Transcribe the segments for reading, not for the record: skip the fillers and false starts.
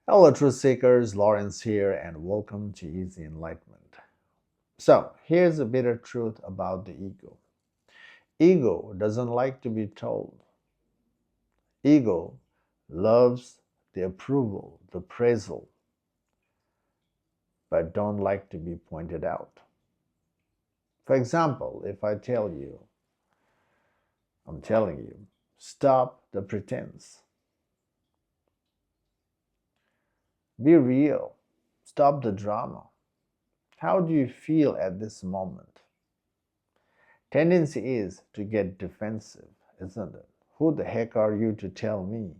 Hello, truth seekers. Lawrence here, and welcome to Easy Enlightenment. So, here's a bitter truth about the ego. Ego doesn't like to be told. Ego loves the approval, the praisal, but don't like to be pointed out. For example, if I tell you, I'm telling you, stop the pretense. Be real. Stop the drama. How do you feel at this moment? Tendency is to get defensive, isn't it? Who the heck are you to tell me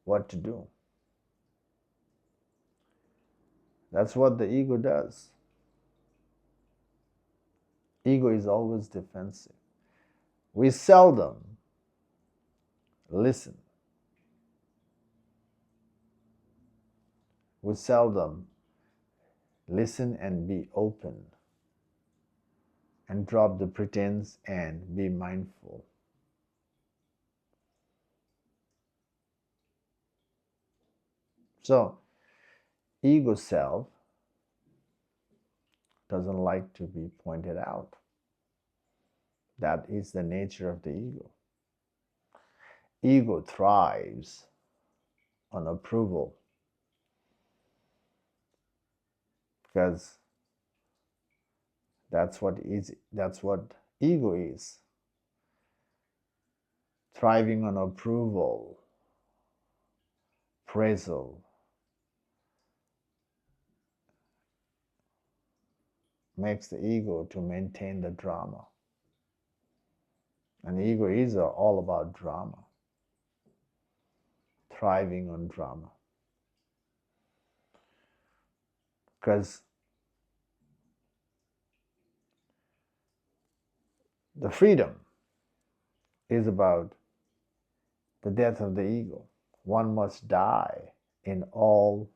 what to do? That's what the ego does. Ego is always defensive. We seldom listen. We seldom listen and be open and drop the pretense and be mindful. So, ego self doesn't like to be pointed out. That is the nature of the ego. Ego thrives on approval because that's what ego is. Thriving on approval, praisal, makes the ego to maintain the drama. And ego is all about drama, thriving on drama. Because the freedom is about the death of the ego. One must die in all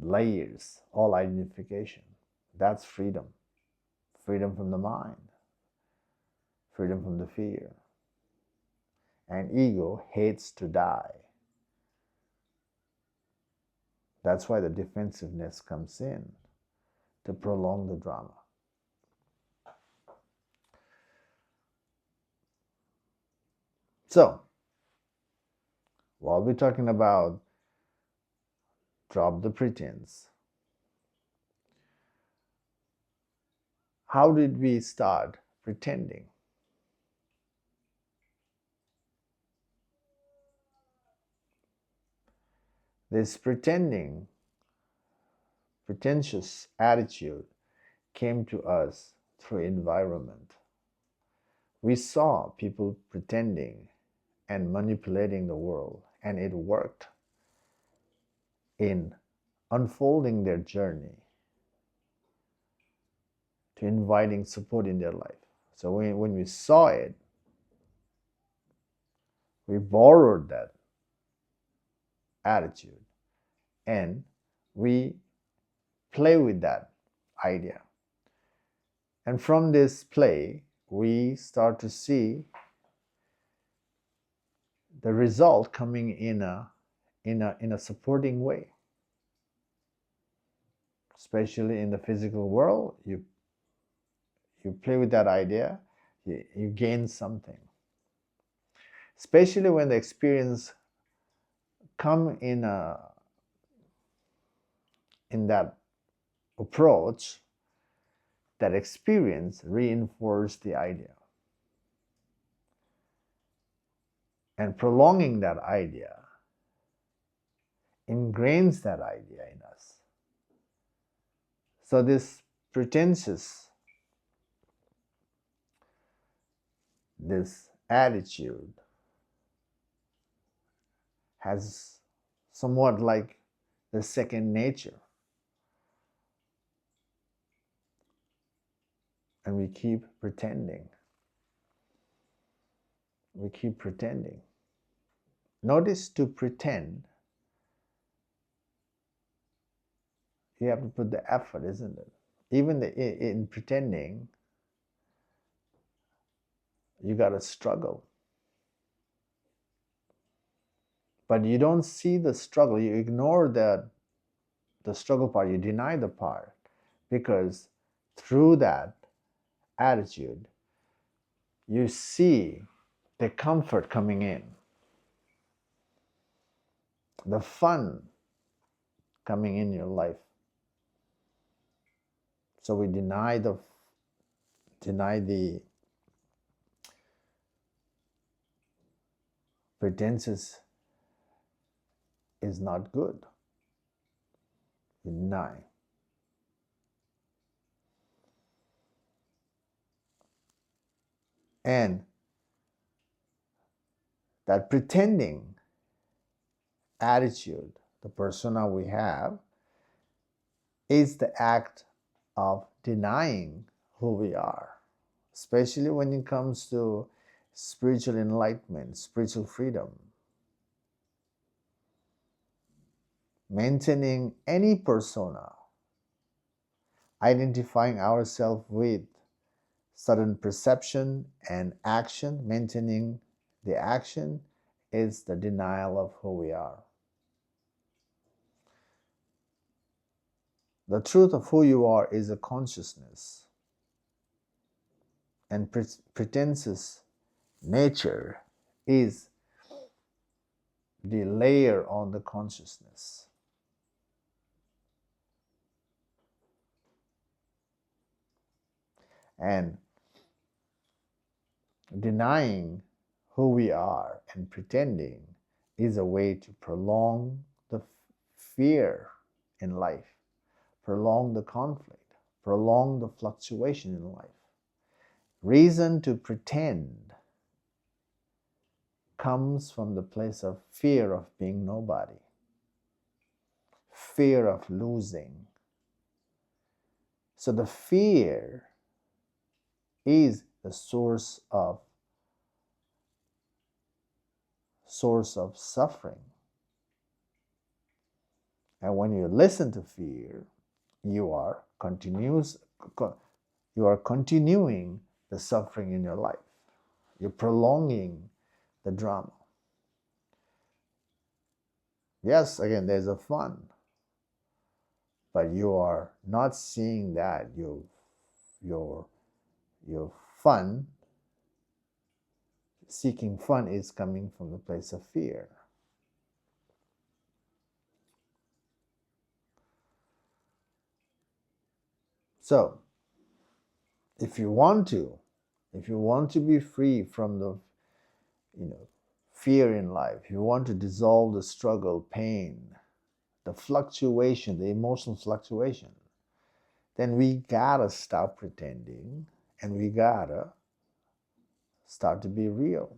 layers, all identification. That's freedom. Freedom from the mind, freedom from the fear. And ego hates to die. That's why the defensiveness comes in, to prolong the drama. So, while we're talking about drop the pretense, how did we start pretending? This pretentious attitude came to us through environment. We saw people pretending and manipulating the world, and it worked in unfolding their journey to inviting support in their life. So when we saw it, we borrowed that attitude and we play with that idea. And from this play, we start to see the result coming in a supporting way. Especially in the physical world, you play with that idea, you gain something. Especially when the experience come in that approach, that experience reinforce the idea. And prolonging that idea ingrains that idea in us. So this pretentious, this attitude has somewhat like the second nature. And we keep pretending. We keep pretending. Notice to pretend, you have to put the effort, isn't it? Even in pretending, you got to struggle. But you don't see the struggle. You ignore the struggle part. You deny the part, because through that attitude, you see the comfort coming in, the fun coming in your life. So we deny the pretenses is not good. We deny. And that pretending attitude, the persona we have, is the act of denying who we are, especially when it comes to spiritual enlightenment, spiritual freedom. Maintaining any persona, identifying ourselves with certain perception and action, maintaining the action, is the denial of who we are. The truth of who you are is a consciousness, and pretense's nature is the layer on the consciousness. And denying who we are and pretending is a way to prolong the fear in life, prolong the conflict, prolong the fluctuation in life. Reason to pretend comes from the place of fear of being nobody, fear of losing. So the fear is the source of suffering. And when you listen to fear, you are continuing the suffering in your life. You're prolonging the drama. Yes, again, there's a fun, but you are not seeing that your fun, seeking fun, is coming from the place of fear. So, if you want to be free from the fear in life, if you want to dissolve the struggle, pain, the fluctuation, the emotional fluctuation, then we gotta stop pretending and we gotta start to be real.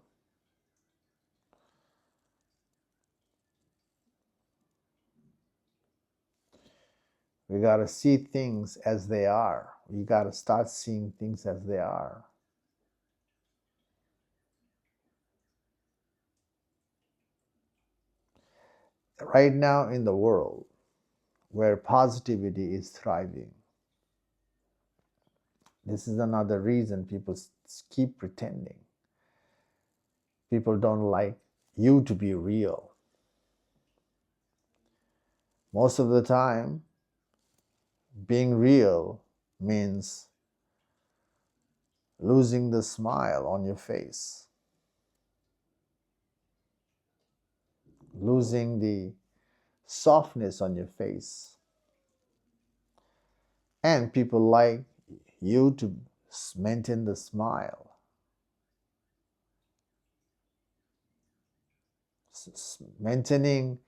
We gotta see things as they are. We gotta start seeing things as they are. Right now in the world where positivity is thriving, this is another reason people keep pretending. People don't like you to be real. Most of the time, being real means losing the smile on your face, losing the softness on your face. And people like you to maintain the smile, maintaining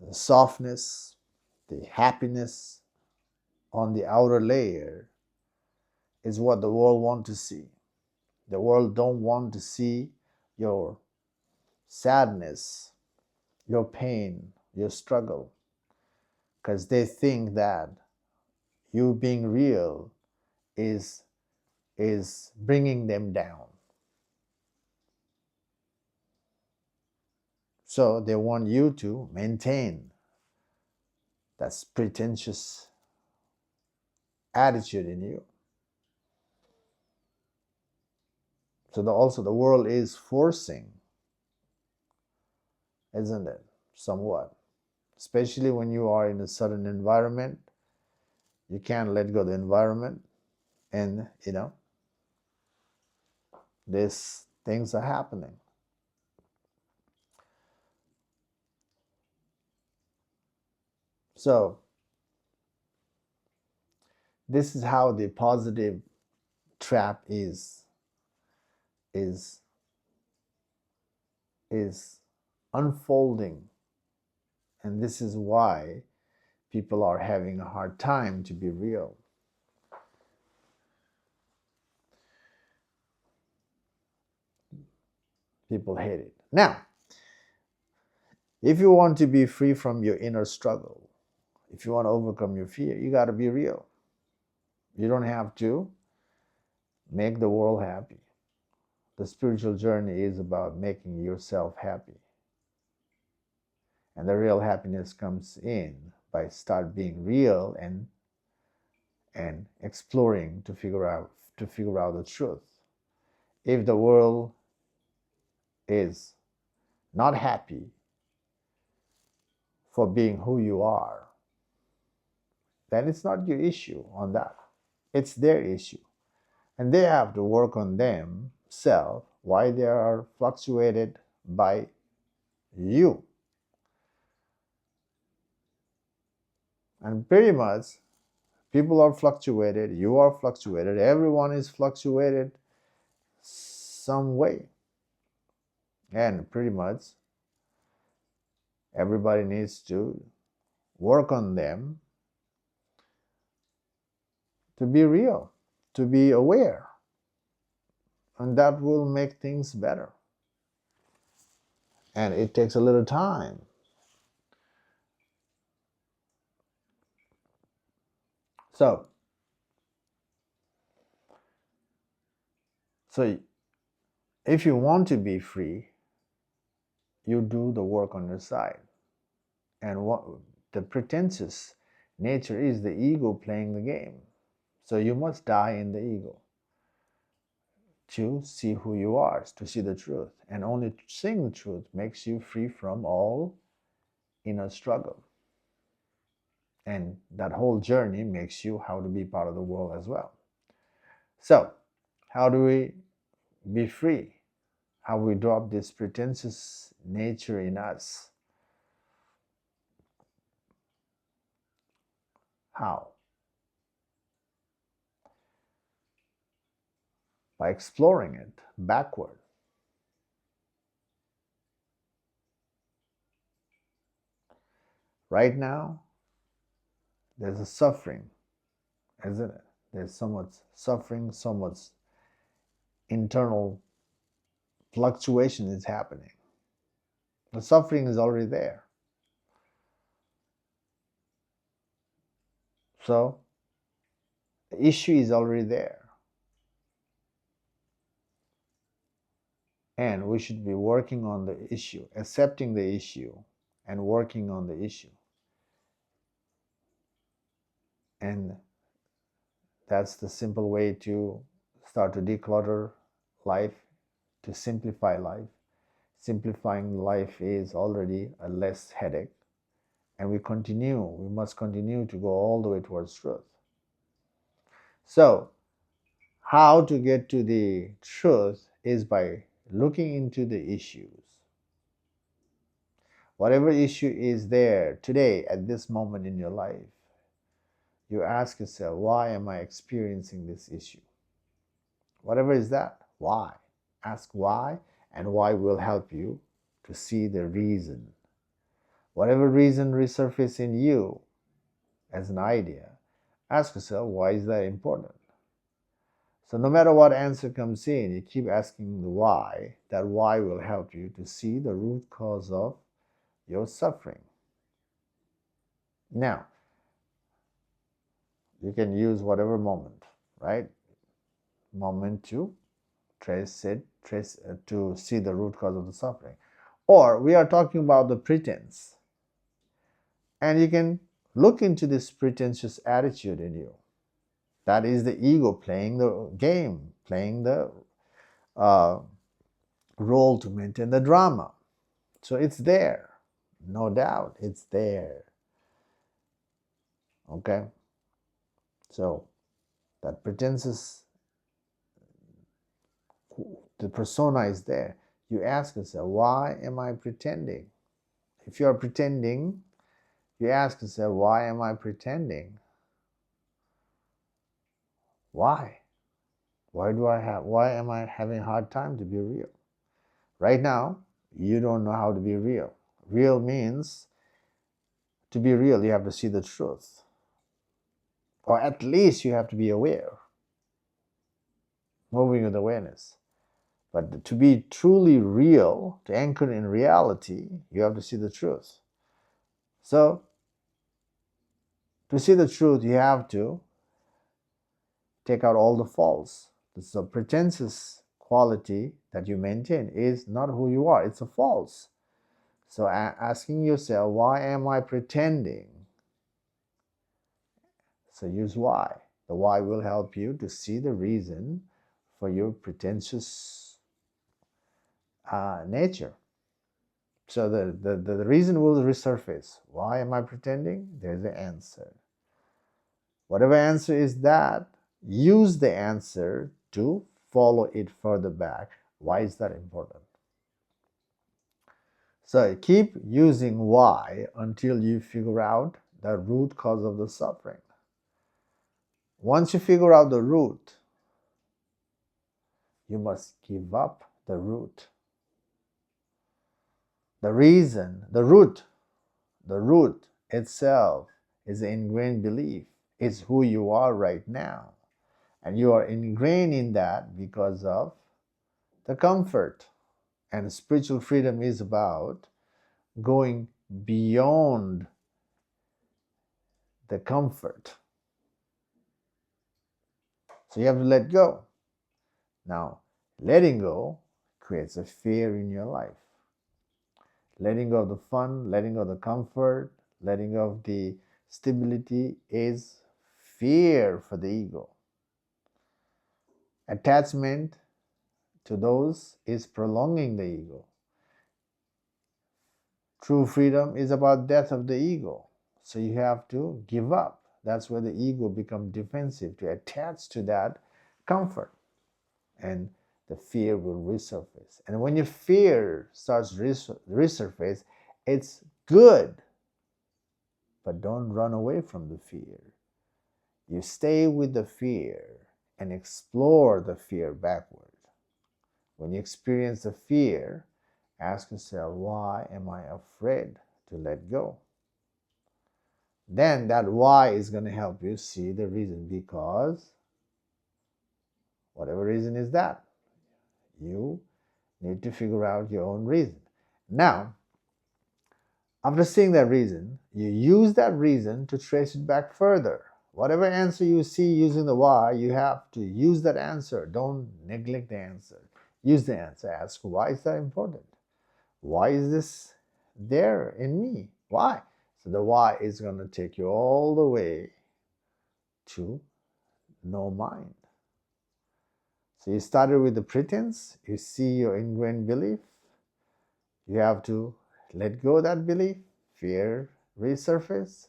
the softness, the happiness on the outer layer is what the world wants to see. The world don't want to see your sadness, your pain, your struggle, because they think that you being real is bringing them down. So they want you to maintain that pretentious attitude in you. So also the world is forcing isn't it? Somewhat. Especially when you are in a certain environment, you can't let go of the environment, and these things are happening. So this is how the positive trap is is unfolding, and this is why people are having a hard time to be real. People hate it. Now, if you want to be free from your inner struggle, if you want to overcome your fear, you got to be real. You don't have to make the world happy. The spiritual journey is about making yourself happy. And the real happiness comes in by start being real and exploring to figure out the truth. If the world is not happy for being who you are, then it's not your issue on that. It's their issue. And they have to work on themselves why they are fluctuated by you. And pretty much people are fluctuated, you are fluctuated, everyone is fluctuated some way. And pretty much everybody needs to work on them to be real, to be aware. And that will make things better. And it takes a little time. So if you want to be free, you do the work on your side. And what the pretentious nature is the ego playing the game. So you must die in the ego to see who you are, to see the truth. And only seeing the truth makes you free from all inner struggle. And that whole journey makes you how to be part of the world as well. So, how do we be free? How we drop this pretentious nature in us? How? By exploring it backward. Right now, there's a suffering, isn't it? There's so much suffering, so much internal fluctuation is happening. The suffering is already there. So, the issue is already there. And we should be working on the issue, accepting the issue, and working on the issue. And that's the simple way to start to declutter life, to simplify life. Simplifying life is already a less headache. And we must continue to go all the way towards truth. So, how to get to the truth is by looking into the issues. Whatever issue is there today at this moment in your life, you ask yourself, why am I experiencing this issue? Whatever is that, why? Ask why, and why will help you to see the reason. Whatever reason resurfaces in you as an idea, ask yourself, why is that important? So no matter what answer comes in, you keep asking the why. That why will help you to see the root cause of your suffering. Now, you can use whatever moment, right? Moment to to see the root cause of the suffering. Or we are talking about the pretense. And you can look into this pretentious attitude in you. That is the ego playing the game, playing the role to maintain the drama. So it's there, no doubt, it's there. Okay? So that pretense is, the persona is there. You ask yourself, why am I pretending? If you are pretending, you ask yourself, why am I pretending? Why? Why am I having a hard time to be real? Right now, you don't know how to be real. Real means, to be real, you have to see the truth. Or at least you have to be aware, moving with awareness. But to be truly real, to anchor in reality, you have to see the truth. So, to see the truth, you have to take out all the false. So, pretenses quality that you maintain is not who you are, it's a false. So, asking yourself, why am I pretending? So, use why. The why will help you to see the reason for your pretentious nature. So the reason will resurface. Why am I pretending? There's the answer. Whatever answer is that, use the answer to follow it further back. Why is that important? So keep using why until you figure out the root cause of the suffering. Once you figure out the root, you must give up the root. The reason, the root itself is an ingrained belief. It's who you are right now. And you are ingrained in that because of the comfort. And spiritual freedom is about going beyond the comfort. So you have to let go. Now, letting go creates a fear in your life. Letting go of the fun, letting go of the comfort, letting go of the stability is fear for the ego. Attachment to those is prolonging the ego. True freedom is about death of the ego. So you have to give up. That's where the ego becomes defensive, to attach to that comfort. And the fear will resurface. And when your fear starts resurface, it's good. But don't run away from the fear. You stay with the fear and explore the fear backward. When you experience the fear, ask yourself, why am I afraid to let go? Then that why is going to help you see the reason, because whatever reason is that, you need to figure out your own reason. Now, after seeing that reason, you use that reason to trace it back further. Whatever answer you see using the why, you have to use that answer. Don't neglect the answer. Use the answer. Ask, why is that important? Why is this there in me? Why? So the why is going to take you all the way to no mind. So you started with the pretense, you see your ingrained belief, you have to let go of that belief, fear resurface,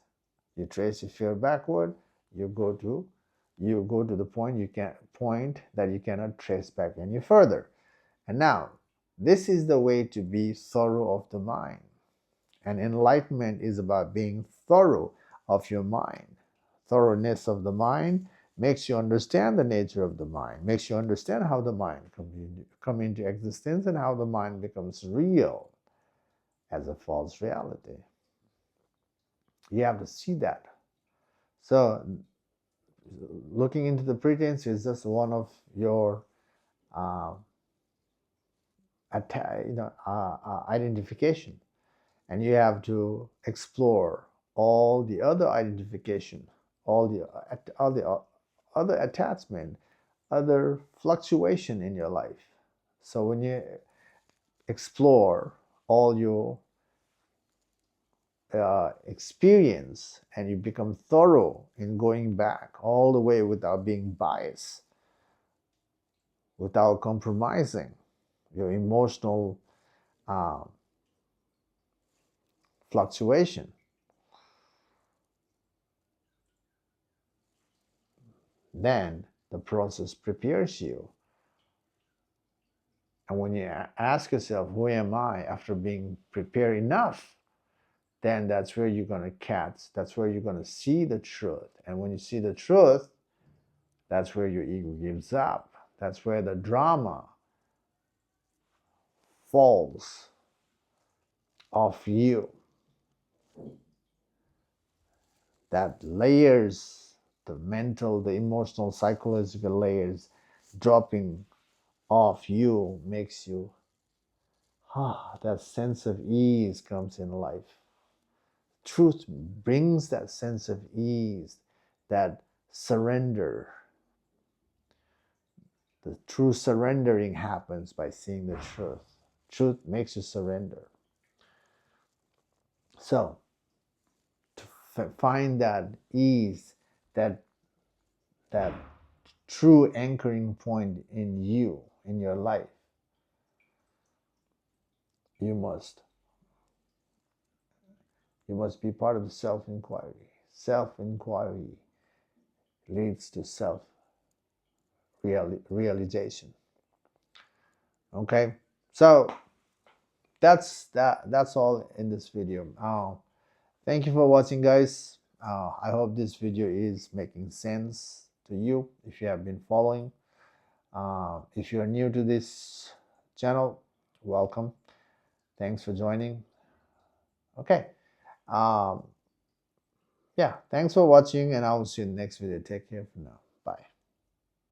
you trace your fear backward, you go to the point that you cannot trace back any further. And now, this is the way to be thorough of the mind. And enlightenment is about being thorough of your mind. Thoroughness of the mind makes you understand the nature of the mind, makes you understand how the mind come into existence and how the mind becomes real as a false reality. You have to see that. So looking into the pretense is just one of your identification, and you have to explore all the other identification, all the other attachment, other fluctuation in your life. So when you explore all your experience and you become thorough in going back all the way without being biased, without compromising your emotional fluctuation. Then the process prepares you. And when you ask yourself, who am I, after being prepared enough, then that's where you're going to catch, that's where you're going to see the truth. And when you see the truth, that's where your ego gives up. That's where the drama falls off you. That layers, the mental, the emotional, psychological layers dropping off you makes you, that sense of ease comes in life. Truth brings that sense of ease, that surrender. The true surrendering happens by seeing the truth. Truth makes you surrender. So, to find that ease, that true anchoring point in you, in your life, you must be part of self-inquiry. Self-inquiry leads to self-realization. Okay, so that's all in this video. Thank you for watching, guys. I hope this video is making sense to you if you have been following. If you're new to this channel, welcome. Thanks for joining. Okay. Yeah, thanks for watching, and I will see you in the next video. Take care for now.